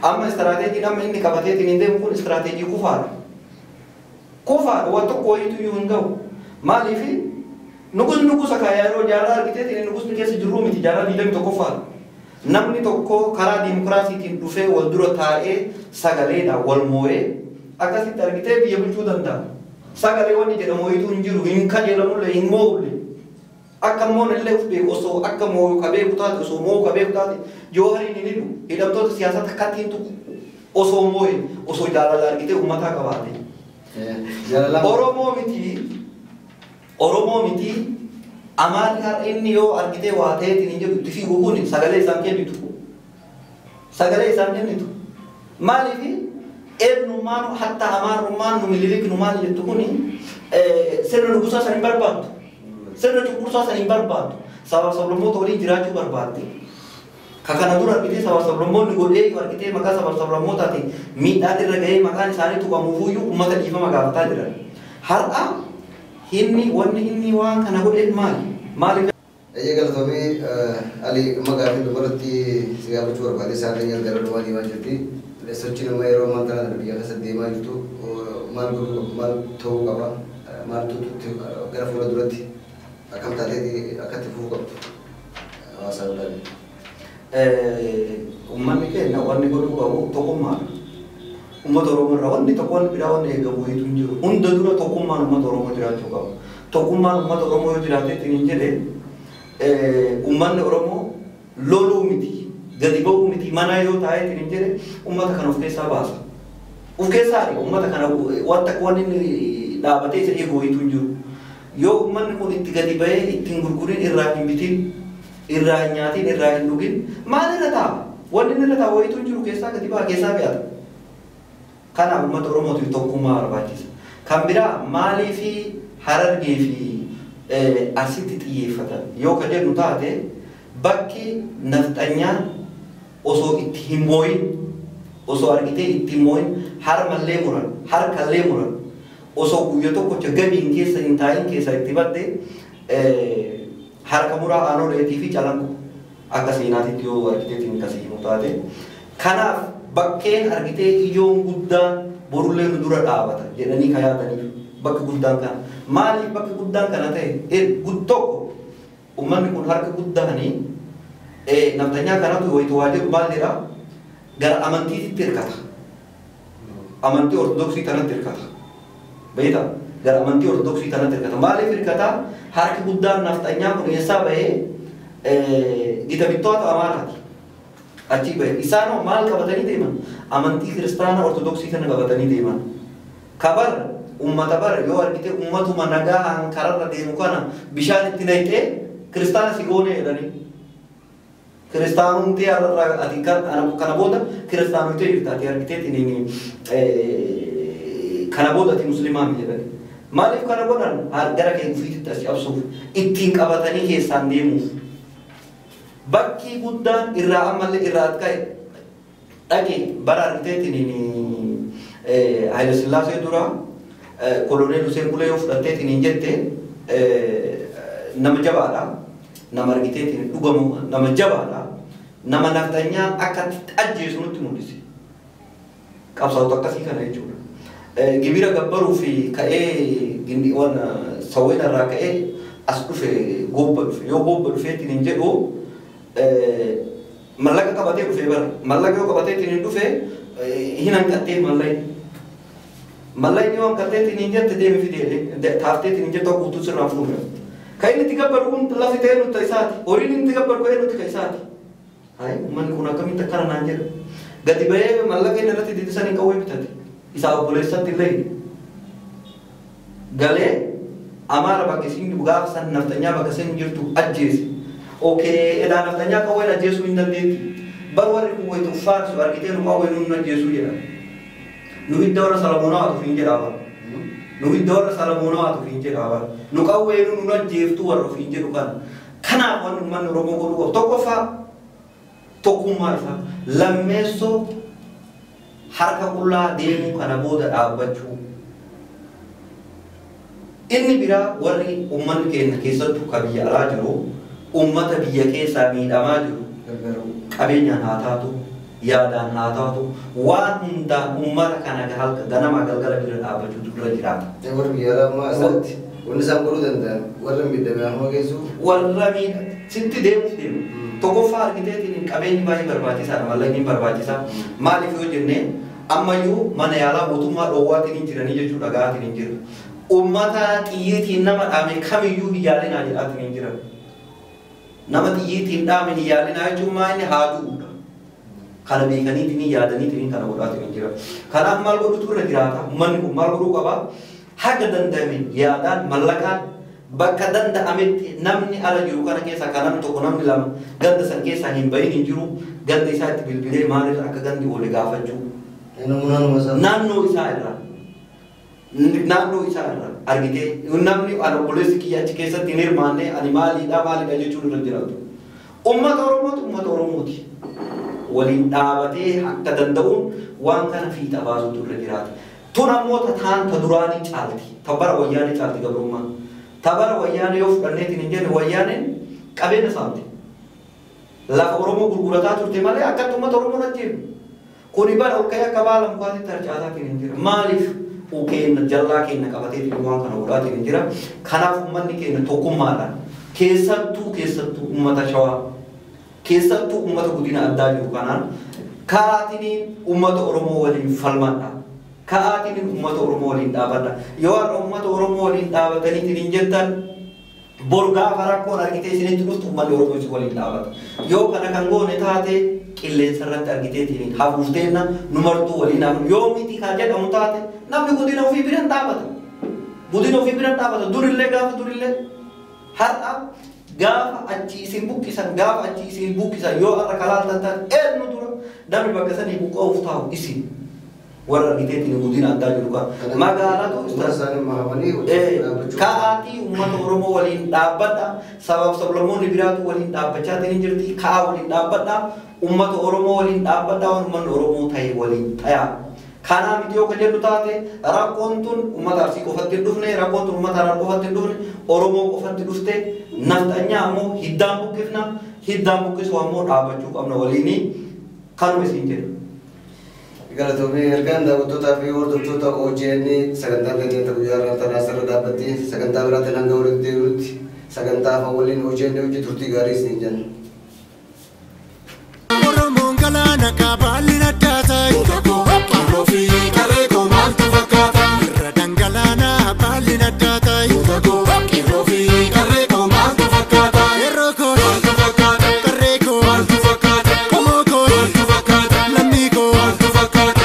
Amma istiraateejiin amma inni qabateetiin hin deemu kun istiraateejii kufaadha. Kufaadha waan tokko wayiitu iyyuu hin ga'u. Maaliif nugusa kaayaa yeroo jaarraa argiteetiin nugusni keessa jirru miti jaarraa 21ffaadha. Namni tokko karaa diimokiraasiitiin dhufee wal dura taa'ee sagaleedhaan wal moo'ee akkasitti argitee biyya bulchuu danda'a. Sagalee wanni jedhamu wayiitu hin jiru hin kajeelamullee hin moo'ullee. Akka moon illee uf beeku osoo akka moo'u qabee kutaate osoo moo'u qabee kutaate Joohariin hin hidhu hidhamtoota siyaasaa takkattiin tuqu osoo moo'e osoo jaalala argitee uummataa qabaate. Oromoo miti Amaarri har'a inni yoo argitee waa ta'eetiin hin jedhu itti fiigu kun sagalee isaan kennitu. Sagalee isaan kennitu. Maaliif eenyummaan hatta Amaarummaan nu Minilik nu maal jettu kun sirna nugusaa san hin barbaaddu. Sirna cunqursaa san hin barbaaddu. Sabaaf sablammoota waliin jiraachuu barbaadde. Ka kana dura argitee sabaaf sablammoonni godhee argitee maqaa sabaaf sablammootaatiin miidhaan irra gahee maqaan isaanii tuqamuufuyyuu uummata dhiifama gaafataa jiran. Har'a wanni inni waan kana godhee maali? Ejja galatoomii Ali magaafii dubaratti si gaafachuu barbaade isaan keenya gara dhumaa deemaa jirti. sochii nama yeroo ammaa kana biyya keessa deemaa jirtu maal ta'uu qaba maaltu gara fuula duratti akkam taatee akkatti fufuu qabdu hawaasaa godhanii. Uummanni keenya wanni godhuu qabu tokkummaadha. Uummata Oromoo irraa wanni tokko wanni biraa wanni eegamu wayitu hin jiru. Hunda dura tokkummaan uummata Oromoo jiraachuu qabu. Tokkummaan uummata Oromoo yoo jiraatetti hin jedhe uummanni Oromoo loluu miti. Gadi ba'uu miti mana yoo taa'etti hin jedhe uummata kana of keessaa baasa. Of keessaa uummata kana wanta wanni dhaabatee isa eegu wayitu hin jiru. Yoo uummanni kun itti gadi ba'ee ittiin gurgurin irraa hin bitin irraa hin nyaatin irraa hin dhugin maal irra taa'a? Wanni irra taa'a wayitu hin jiru keessaa gadi ba'a keessaa be'ata. Kanaaf uummata Oromootiif tokkummaa barbaachisa. Kan biraa maalii fi Harargee fi asitti xiyyeeffatan yoo ka jennu taate bakki nafxanyaa osoo itti hin moo'in osoo argitee itti hin moo'in harmallee muran harkallee muran osoo guyyaa tokkocha gabiin keessa hin taa'in keessa itti badde harka muraa aanoleetii fi calanqu akka seenaatitti yoo argiteetiin akkasii nu taate. Kanaaf bakkeen argitee iyyoon guddaan borullee nu dura dhaabata jedhanii ka yaadaniif bakka guddaan kana. Maaliif bakka guddaan kana ta'e tokko uummanni kun harka guddaanii naftanyaa kanatu wayitu waa jedhu maal jedhaa gara amantiitti hirkata. Amantii ortodoksii kanatti hirkata. Beektaa gara amantii ortodoksii kanatti hirkata. Maaliif hirkata harki guddaan naftanyaa kun eessaa bahee gita bittoota Amaaraati. Achi bahee isaanoo maal qabatanii deeman? Amantii kiristaana ortodoksii kana qabatanii deeman. Kabar ummata bara yoo argite ummatuma nagaa kararra deemu kana bishaan itti naqxee kiristaana si goone jedhanii. Kiristaanumti hararra ati kana booda kiristaanumti jirta ati argiteetiin kana booda ati musliimaa jedhanii. Maaliif kana godhan gara kee ufiitti as cabsuuf ittiin qabatanii keessaan deemuuf. Bakki guddaan irraa ammallee irraa ka'e dhaqee bara argiteetiin Haile Sillaasee duraa koloneel Hussein Bulee yoo fudhatteetiin hin jette nama jabaadha. Nama argiteetiin dhugamu nama jabaadha. Nama naftanyaa akka ajjeesu nutti mul'ise. Qabsaa'ota akkasii kana jechuudha. Gibira gabbaruu fi ka'ee waan sawween irraa ka'ee as dhufe gobba dhufe yoo gobba dhufeetiin hin jedhu mallaqa qabatee dhufe bara mallaqa yoo qabateetiin hin dhufe hin hanqattee mallayni yoo hanqatteetiin hin jette deemi fidee taafteetiin hin jettu guutuu sirraa fuudhe. Kan inni itti gabbaru kun lafi ta'ee nuti isaati. Horiin inni itti gabbaru ka'ee nuti ka isaati. Hayi uummanni kun akkamitti akkana naan jedha. Gadi ba'ee mallaqa inni irratti didisanii qawwee bitate. Isaa obboleessatti illee galee Amaara bakka isin gaafa san naftanyaa bakka isin jirtu ajjeese. Edaa naftanyaa qawween ajjeesuu hin dandeetti. Bar warri kun wayitu faarsu argitee nu qawween nu ajjeesuu jedha. Nu hidda warra Salamoonaa waatu hin jedhaa bara. Nu hidda warra Salamoonaa waatu hin jedhaa bara. Nu qawween nu ajjeeftu warra hin jedhu kana. Kanaaf waan uummanni Oromoo godhuu qabu tokkoffaa tokkummaa isaa lammeessoo harka qullaa deemuu kana booda dhaabbachuu. Inni biraa warri uummanni keenya keessattuu ka biyya alaa jiru uummata biyya keessaa miidhamaa jiru qabeenyaan haa taatu yaadaan haa taatu waan hundaan uummata kana ganama galgala bira dhaabbachuutu dura jiraata. Warri biyya alaa ammaa asirratti wanni isaan godhuu danda'an warra miidhamee amma geessu warra sitti deemuuf deemu. Tokkoffaa argiteetiin qabeenyi baay'ee barbaachisaadha mallaqni barbaachisaa maaliif yoo jenne ammayyuu mana yaalaa mootummaa dhoowwaatiin hin jiranii jechuudha gaatiin hin jiru. Uummata xiyyeetiin nama dhaame kamiyyuu hin yaalinaa jedhaatiin hin jiran. Nama xiyyeetiin dhaame hin yaalinaa jechuun maa inni haa du'uudha. Kana beekaniitiin hin yaadaniitiin kana godhaatiin hin jiran. Kanaaf maal godhutu irra jiraata uummanni kun maal godhuu qabaa haga danda'ame yaadaan mallaqaan bakka danda'ametti namni ala jiru kana keessa kan namni tokko namni lama ganda san keessaa hin bahin hin jiru ganda isaa itti bilbilee maalirra akka gandi oole gaafachuu. Naannoo isaa irraa argitee namni ana obboleessi kiyya achi keessatti hin hirmaanne ani maaliidha jechuun irra jiraatu. Uummata Oromooti waliin dhaabatee akka danda'uun waan kana fiixa baasuutu irra jiraata. Tun ammoo tataan ta duraanii caalti ta bara wayyaanii caalti gabrummaa. Ta bara wayyaanii yoo fudhanneetiin hin jenne wayyaaniin qabeenya saamte. Lafa Oromoo gurgurataa turte malee akkatti uummata Oromoo ajjeeru. Kuni bara ukaya kabala mkwati tarjata kinjira. Malif ukena jalla kena kabate tiwang kana urati kinjira. Kana ummanni kena tokumara. Keessattuu ummata shawaa. Keessattuu ummata godina addaa jiru kanaan kaatiniin ummata Oromoo waliin falmadha. Kaatiniin ummata Oromoo waliin dhaabadha. Yoo har'a ummata Oromoo waliin dhaabatanii hin jettan borgaa farakkoon argitee isinitti dhuftu uummanni Oromoo isin waliin dhaabata. Yoo kana kan goone taate qilleensa irratti argiteetiin hafuufteenna numartuu waliin dhaabatu. Yoo miti kaa jedhamu taate namni godina ofii biraan dhaabata. Godina ofii biraan dhaabata. Durillee gaafa durillee har'a gaafa achi isin bukkisan yoo har'a kalaaltan taate eenyu dura namni bakka sanii buqqa'uuf taa'u isin. Warra argiteetiin godina addaa jiru kan magaalatu ka'aatii uummata Oromoo waliin dhaabbadha. Sabab sablammoonni biraatu waliin dhaabbachaa ta'anii jirti. Ka'aa waliin dhaabbadha. Uummata Oromoo waliin dhaabbadha. Uummanni Oromoo ta'e waliin ta'aa. Kanaa miti yoo kajedhu taate rakkoon tun uummata Arsii qofatti hin dhufne, rakkoon tun uummata Harar qofatti hin dhufne, Oromoo qofatti dhufte. Nafxanyaa ammoo hiddaan buqqifna. Hiddaan buqqisuu ammoo dhaabbachuu qabna waliini. Kanuma isin jedhu. Galatoomii ergaan daawwattootaa fi hordoftoota OGN sagantaa keenya guyyaa irraa asirra dhaabbatti sagantaa biraatiin hanga walitti deebi'utti sagantaa afaan waliin OGN hojii turtii gaarii isin jenna. Oromoon galaana kaabaalli addaa ta'e qirroo fi qarree koo maaltu fakkaata irra dhangalaanaa baalli addaa ta'e qirroo fi qarree koo maaltu fakkaata yeroo koo maaltu fakkaata qarree koo maaltu fakkaata qomoo koo maaltu fakkaata lammii koo maaltu fakkaata.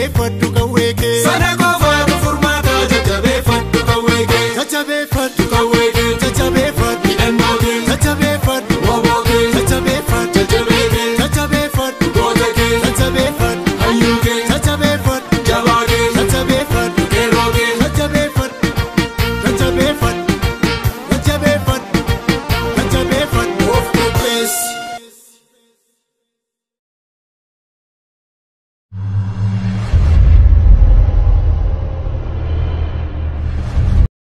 dhaggeeffadhu